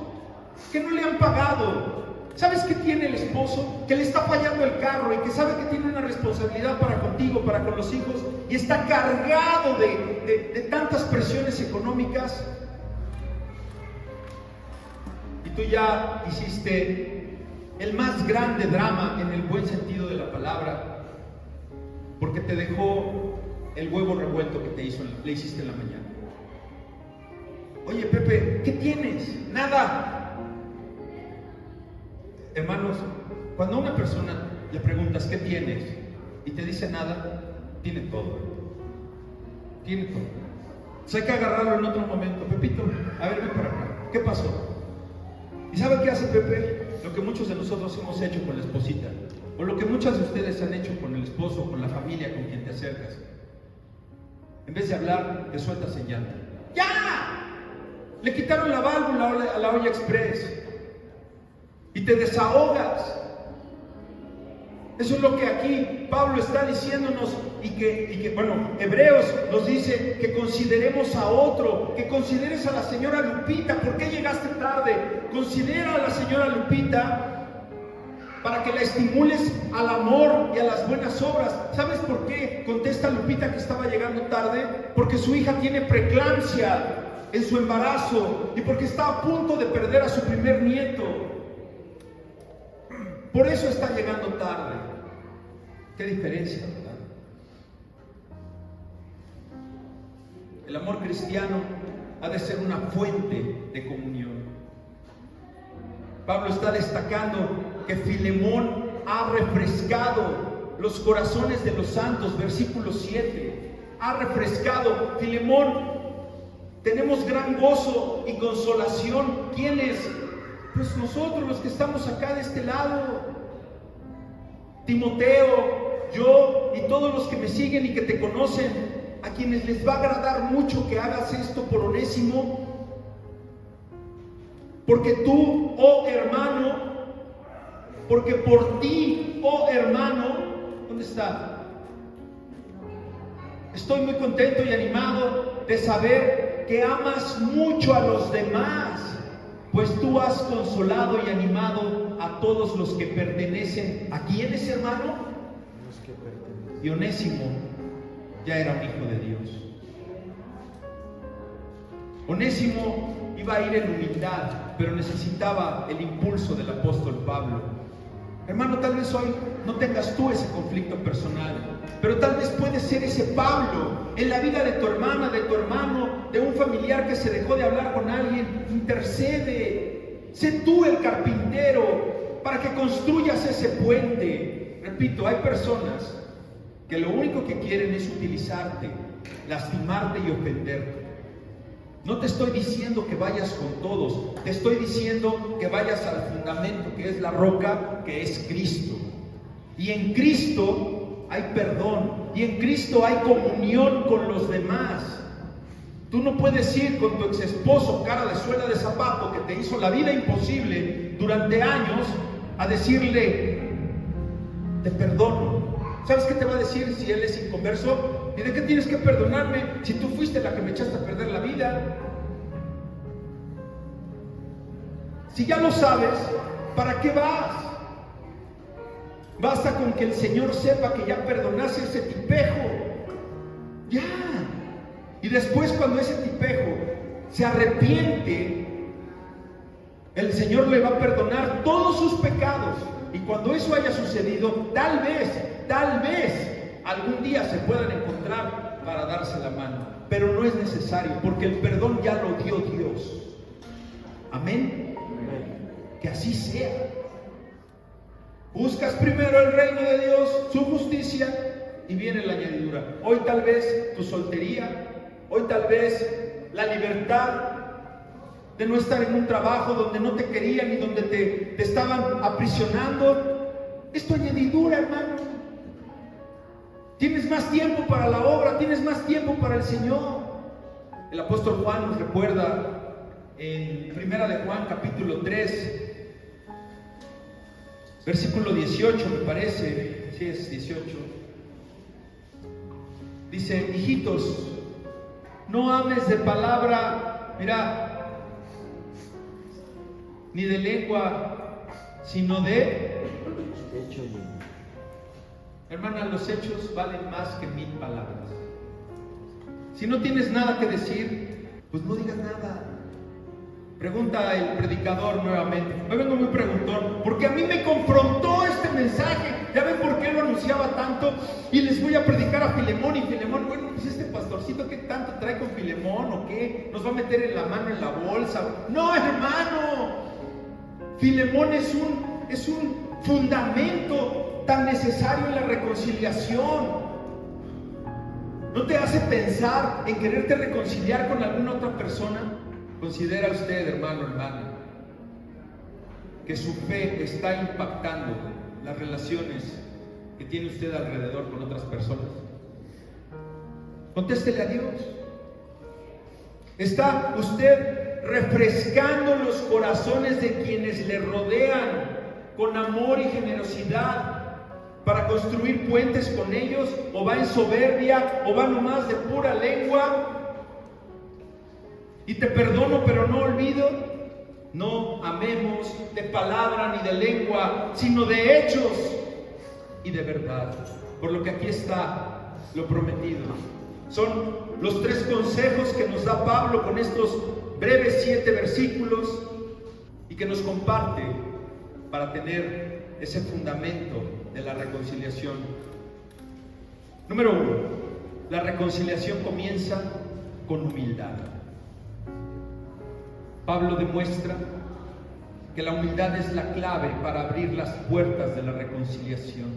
Que no le han pagado. ¿Sabes qué tiene el esposo? Que le está fallando el carro y que sabe que tiene una responsabilidad para contigo, para con los hijos, y está cargado de tantas presiones económicas. Y tú ya hiciste el más grande drama, en el buen sentido de la palabra, porque te dejó el huevo revuelto que le hiciste en la mañana. Oye, Pepe, ¿qué tienes? Nada. Hermanos, cuando a una persona le preguntas ¿qué tienes? Y te dice nada, tiene todo. Tiene todo. Entonces hay que agarrarlo en otro momento. Pepito, a ver, ven para acá. ¿Qué pasó? ¿Y sabe qué hace Pepe? Lo que muchos de nosotros hemos hecho con la esposita, o lo que muchas de ustedes han hecho con el esposo, con la familia, con quien te acercas. En vez de hablar, te sueltas en llanto. ¡Ya! Le quitaron la válvula a la olla express. Y te desahogas. Eso es lo que aquí Pablo está diciéndonos, y que Hebreos nos dice que consideremos a otro, que consideres a la señora Lupita. ¿Por qué llegaste tarde? Considera a la señora Lupita para que la estimules al amor y a las buenas obras. ¿Sabes por qué contesta Lupita que estaba llegando tarde? Porque su hija tiene preeclampsia en su embarazo y porque está a punto de perder a su primer nieto. Por eso está llegando tarde. ¿Qué diferencia, verdad? El amor cristiano ha de ser una fuente de comunión. Pablo está destacando que Filemón ha refrescado los corazones de los santos, versículo 7. Ha refrescado. Filemón, tenemos gran gozo y consolación. ¿Quiénes? Pues nosotros, los que estamos acá de este lado. Timoteo, yo y todos los que me siguen y que te conocen. a quienes les va a agradar mucho que hagas esto por Onésimo, porque tú, oh hermano, porque por ti, oh hermano, ¿dónde está? Estoy muy contento y animado de saber que amas mucho a los demás, pues tú has consolado y animado a todos los que pertenecen. ¿A quiénes, hermano? Los que pertenecen. Y Onésimo ya era un hijo de Dios. Onésimo iba a ir en humildad, pero necesitaba el impulso del apóstol Pablo. Hermano, tal vez hoy no tengas tú ese conflicto personal, pero tal vez puedes ser ese Pablo en la vida de tu hermana, de tu hermano, de un familiar que se dejó de hablar con alguien. Intercede, sé tú el carpintero para que construyas ese puente. Repito, hay personas que lo único que quieren es utilizarte, lastimarte y ofenderte. No te estoy diciendo que vayas con todos, te estoy diciendo que vayas al fundamento, que es la roca, que es Cristo. Y en Cristo hay perdón, y en Cristo hay comunión con los demás. Tú no puedes ir con tu ex esposo, cara de suela de zapato, que te hizo la vida imposible durante años, a decirle, te perdono. ¿Sabes qué te va a decir si él es inconverso? ¿Y de qué tienes que perdonarme si tú fuiste la que me echaste a perder la vida? Si ya lo sabes, ¿para qué vas? Basta con que el Señor sepa que ya perdonaste ese tipejo. Ya. Y después, cuando ese tipejo se arrepiente, el Señor le va a perdonar todos sus pecados. Y cuando eso haya sucedido, tal vez algún día se puedan encontrar para darse la mano, pero no es necesario, porque el perdón ya lo dio Dios. Amén. Que así sea. Buscas primero el reino de Dios, su justicia, y viene la añadidura. Hoy tal vez tu soltería, hoy tal vez la libertad de no estar en un trabajo donde no te querían y donde te estaban aprisionando, es tu añadidura, hermano. Tienes más tiempo para la obra, tienes más tiempo para el Señor. El apóstol Juan nos recuerda en 1 de Juan capítulo 3, versículo 18 me parece, sí es 18. Dice, hijitos, no ames de palabra, mira, ni de lengua, sino de hecho. Hermana, los hechos valen más que 1000 palabras. Si no tienes nada que decir, pues no digas nada. Pregunta el predicador nuevamente. Hoy vengo muy preguntón, porque a mí me confrontó este mensaje. Ya ven por qué lo anunciaba tanto. Y les voy a predicar a Filemón. Y Filemón, bueno, pues este pastorcito, ¿qué tanto trae con Filemón o qué? ¿Nos va a meter en la mano en la bolsa? No, hermano. Filemón es un fundamento tan necesario en la reconciliación. ¿No te hace pensar en quererte reconciliar con alguna otra persona? Considera usted, hermano, hermana, que su fe está impactando las relaciones que tiene usted alrededor con otras personas. Contéstele a Dios. ¿Está usted refrescando los corazones de quienes le rodean con amor y generosidad para construir puentes con ellos? ¿O va en soberbia? ¿O va nomás de pura lengua? Y te perdono pero no olvido. No amemos de palabra ni de lengua, sino de hechos y de verdad. Por lo que aquí está lo prometido. Son los 3 consejos que nos da Pablo con estos breves 7 versículos y que nos comparte para tener ese fundamento de la reconciliación. Número 1, la reconciliación comienza con humildad. Pablo demuestra que la humildad es la clave para abrir las puertas de la reconciliación.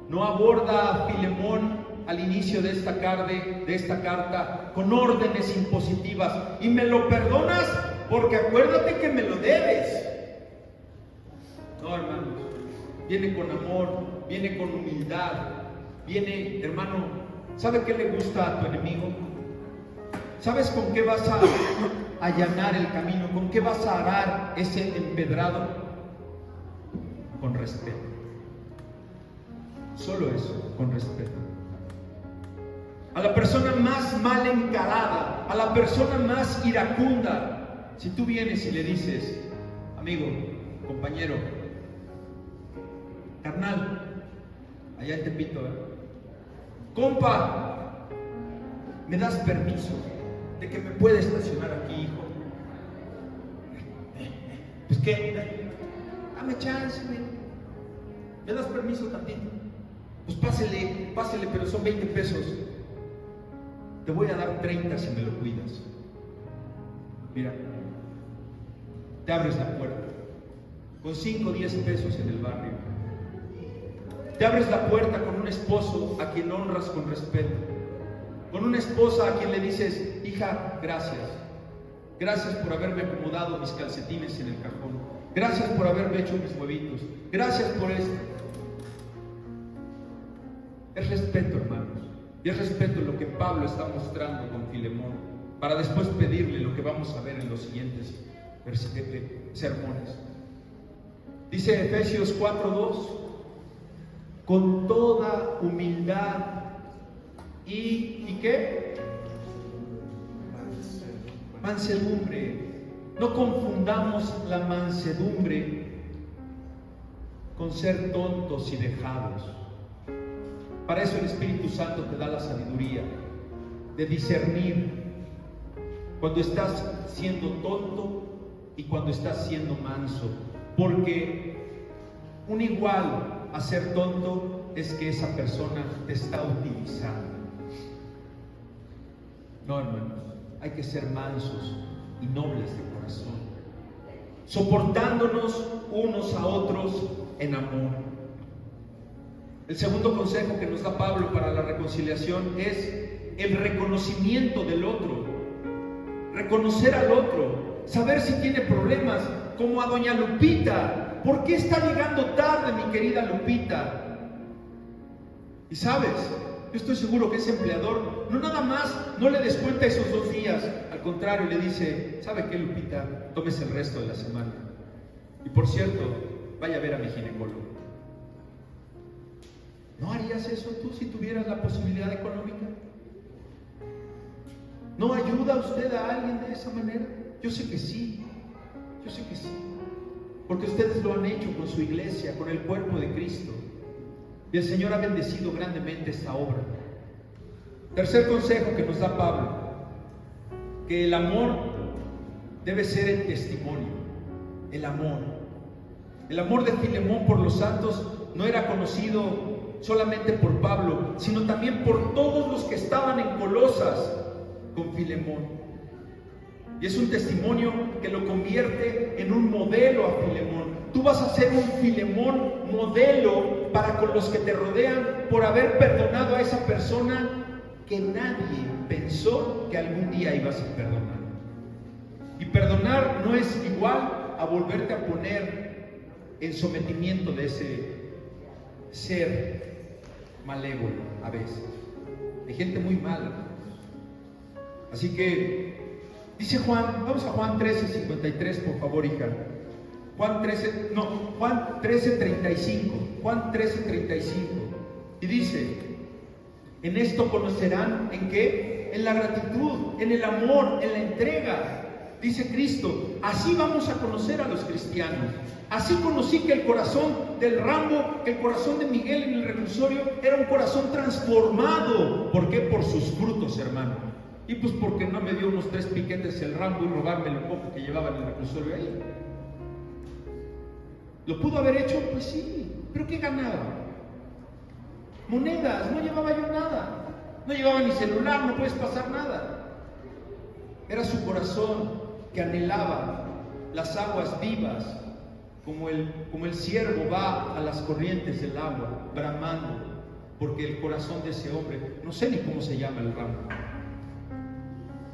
No aborda a Filemón al inicio de esta carta con órdenes impositivas. Y me lo perdonas porque acuérdate que me lo debes. No, hermanos, viene con amor, viene con humildad, viene, hermano, ¿Sabe qué le gusta a tu enemigo? ¿Sabes con qué vas a allanar el camino? ¿Con qué vas a arar ese empedrado? Con respeto. Solo eso, con respeto. A la persona más mal encarada, a la persona más iracunda, si tú vienes y le dices, amigo, compañero, carnal, allá en Tepito, compa, ¿me das permiso de que me pueda estacionar aquí, hijo? Pues qué, dame chance, ¿me das permiso tantito? Pues pásele, pero son 20 pesos. Te voy a dar 30 si me lo cuidas. Mira, te abres la puerta con 5 o 10 pesos en el barrio. Te abres la puerta con un esposo a quien honras con respeto, con una esposa a quien le dices, hija, gracias. Gracias por haberme acomodado mis calcetines en el cajón. Gracias por haberme hecho mis huevitos. Gracias por esto. Es respeto, hermanos. Y es respeto lo que Pablo está mostrando con Filemón, para después pedirle lo que vamos a ver en los siguientes sermones. Dice Efesios 4:2, con toda humildad y ¿qué? Mansedumbre. No confundamos la mansedumbre con ser tontos y dejados. Para eso el Espíritu Santo te da la sabiduría de discernir cuando estás siendo tonto y cuando estás siendo manso, porque un igual a ser tonto es que esa persona te está utilizando. No, hermanos, hay que ser mansos y nobles de corazón, soportándonos unos a otros en amor. El segundo consejo que nos da Pablo para la reconciliación es el reconocimiento del otro. Reconocer al otro, saber si tiene problemas, como a doña Lupita. ¿Por qué está llegando tarde, mi querida Lupita? Y sabes, yo estoy seguro que ese empleador no nada más no le descuenta esos 2 días, al contrario le dice, ¿sabe qué, Lupita? Tómese el resto de la semana. Y por cierto, vaya a ver a mi ginecólogo. ¿No harías eso tú si tuvieras la posibilidad económica? ¿No ayuda usted a alguien de esa manera? Yo sé que sí, porque ustedes lo han hecho con su iglesia, con el cuerpo de Cristo, y el Señor ha bendecido grandemente esta obra. Tercer consejo que nos da Pablo, que el amor debe ser el testimonio. El amor de Filemón por los santos no era conocido solamente por Pablo, sino también por todos los que estaban en Colosas con Filemón. Y es un testimonio que lo convierte en un modelo a Filemón. Tú vas a ser un Filemón modelo para con los que te rodean por haber perdonado a esa persona que nadie pensó que algún día ibas a perdonar. Y perdonar no es igual a volverte a poner en sometimiento de ese ser malévolo a veces, de gente muy mala. Así que dice Juan, vamos a Juan 13:53, por favor, hija. Juan 13:35. Y dice, en esto conocerán, ¿en qué? En la gratitud, en el amor, en la entrega. Dice Cristo, así vamos a conocer a los cristianos. Así conocí que el corazón del Rambo, que el corazón de Miguel en el reclusorio era un corazón transformado. ¿Por qué? Por sus frutos, hermano. Y pues porque no me dio unos 3 piquetes el Rambo y robarme lo poco que llevaba en el reclusorio ahí. ¿Lo pudo haber hecho? Pues sí, pero ¿qué ganaba? Monedas, no llevaba yo nada. No llevaba ni celular, no puedes pasar nada. Era su corazón que anhelaba las aguas vivas, como el ciervo va a las corrientes del agua, bramando, porque el corazón de ese hombre, no sé ni cómo se llama el Rambo,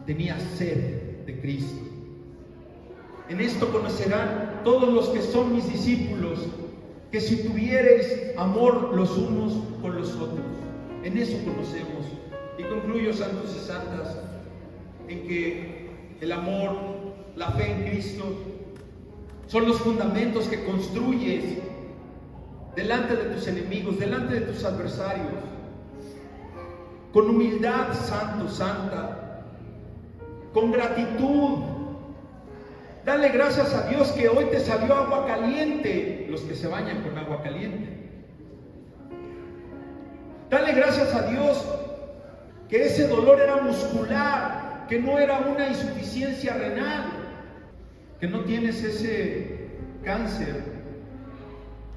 tenía sed de Cristo. En esto conocerán todos los que son mis discípulos, que si tuviereis amor los unos con los otros. En eso conocemos. Y concluyo, santos y santas, en que el amor, la fe en Cristo, son los fundamentos que construyes delante de tus enemigos, delante de tus adversarios. Con humildad, santo, santa, con gratitud. Dale gracias a Dios que hoy te salió agua caliente, los que se bañan con agua caliente. Dale gracias a Dios que ese dolor era muscular, que no era una insuficiencia renal, que no tienes ese cáncer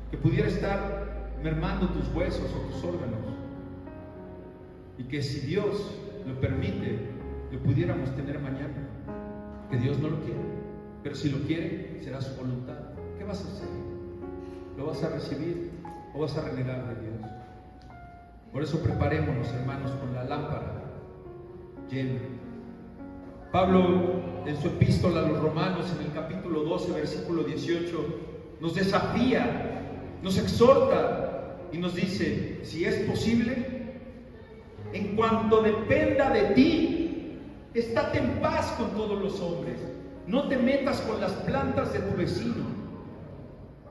que pudiera estar mermando tus huesos o tus órganos. Y que si Dios lo permite, lo pudiéramos tener mañana. Que Dios no lo quiere, pero si lo quiere, será su voluntad. ¿Qué vas a hacer? ¿Lo vas a recibir o vas a renegar de Dios? Por eso preparémonos, hermanos, con la lámpara llena. Pablo, en su epístola a los Romanos, en el capítulo 12, versículo 18, nos desafía, nos exhorta y nos dice: si es posible, en cuanto dependa de ti, estate en paz con todos los hombres. No te metas con las plantas de tu vecino.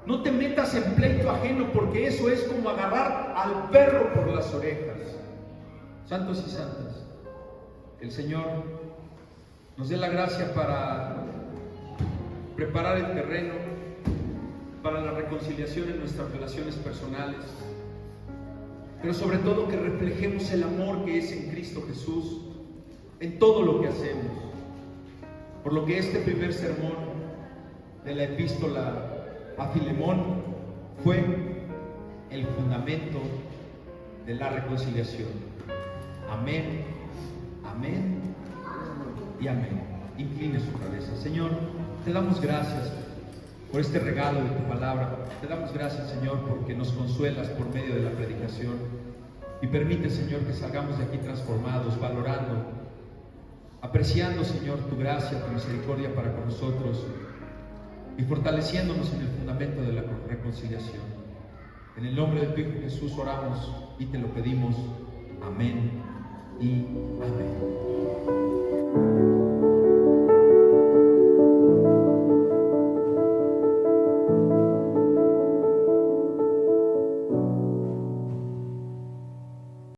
No te metas en pleito ajeno, porque eso es como agarrar al perro por las orejas. Santos y santas, el Señor nos dé la gracia para preparar el terreno para la reconciliación en nuestras relaciones personales, pero sobre todo que reflejemos el amor que es en Cristo Jesús en todo lo que hacemos. Por lo que este primer sermón de la epístola a Filemón fue el fundamento de la reconciliación. Amén, amén y amén. Incline su cabeza. Señor, te damos gracias por este regalo de tu palabra. Te damos gracias, Señor, porque nos consuelas por medio de la predicación. Y permite, Señor, que salgamos de aquí transformados, valorando, apreciando, Señor, tu gracia, tu misericordia para con nosotros y fortaleciéndonos en el fundamento de la reconciliación. En el nombre de tu Hijo Jesús oramos y te lo pedimos. Amén y amén.